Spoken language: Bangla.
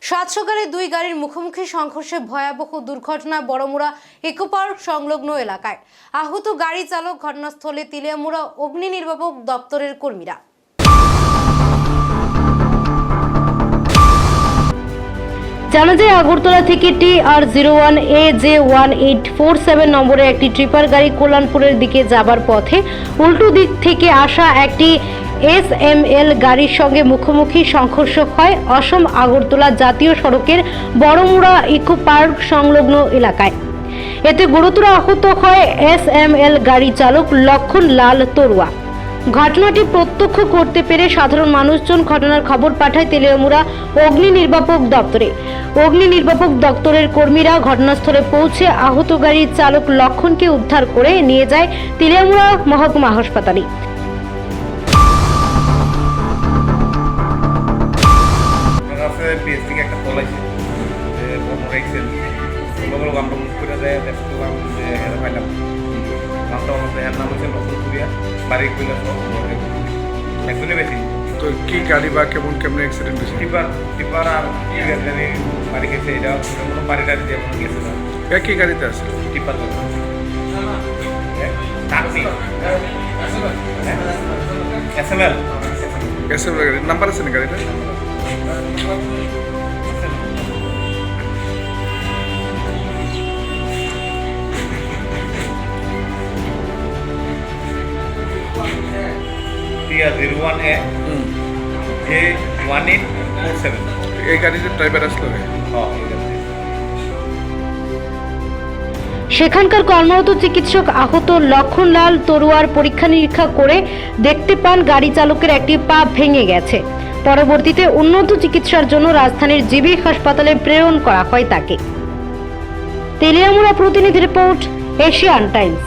সাত সকালে দুই গাড়ির মুখোমুখি সংঘর্ষে ভয়াবহ দুর্ঘটনা বড়মুড়া ইকো পার্ক সংলগ্ন এলাকায়। আহত গাড়ি চালক ঘটনাস্থলে, তেলিয়ামুড়া অগ্নি নির্বাপক দপ্তরের কর্মীরা। জানা যায়, আগরতলা থেকে TR01 AJ1847 নম্বরের একটি ট্রিপার গাড়ি কল্যাণপুরের দিকে যাবার পথে উল্টো দিক থেকে আসা একটি SML গাড়ির সঙ্গে মুখোমুখি সংঘর্ষ হয় অসম আগরতলা জাতীয় সড়কের বড়মুড়া ইকো পার্ক সংলগ্ন এলাকায়। এতে গুরুতর আহত হয় SML গাড়ি চালক লক্ষণ লাল তরুয়া। ঘটনাটি প্রত্যক্ষ করতে পেরে সাধারণ মানুষজন ঘটনার খবর পাঠায় তেলিয়ামুড়া অগ্নি নির্বাপক দপ্তরে। অগ্নি নির্বাপক দপ্তরের কর্মীরা ঘটনাস্থলে পৌঁছে আহত গাড়ির চালক লক্ষণকে উদ্ধার করে নিয়ে যায় তেলিয়ামুড়া মহকুমা হাসপাতালে। তো কি গাড়ি বা কেমন কেমন অ্যাক্সিডেন্ট হয়েছে? টিপার আর বাড়ি গেছে, এটা কোনো বাড়িটা দিয়ে গেছে না। একই গাড়িতে আছে টিপার SML গাড়ি নাম্বার আছে না গাড়িটা? TR01 AJ1847। এই গাড়িতে ড্রাইভার আসলো? সেখানকার কর্মরত চিকিৎসক আহত লক্ষণ লাল তরুয়ার পরীক্ষা নিরীক্ষা করে দেখতে পান গাড়ি চালকের একটি পা ভেঙে গেছে। পরবর্তীতে উন্নত চিকিৎসার জন্য রাজধানীর জিবি হাসপাতালে প্রেরণ করা হয় তাকে। তেলিয়ামুড়া প্রতিনিধি রিপোর্ট, এশিয়ান টাইমস।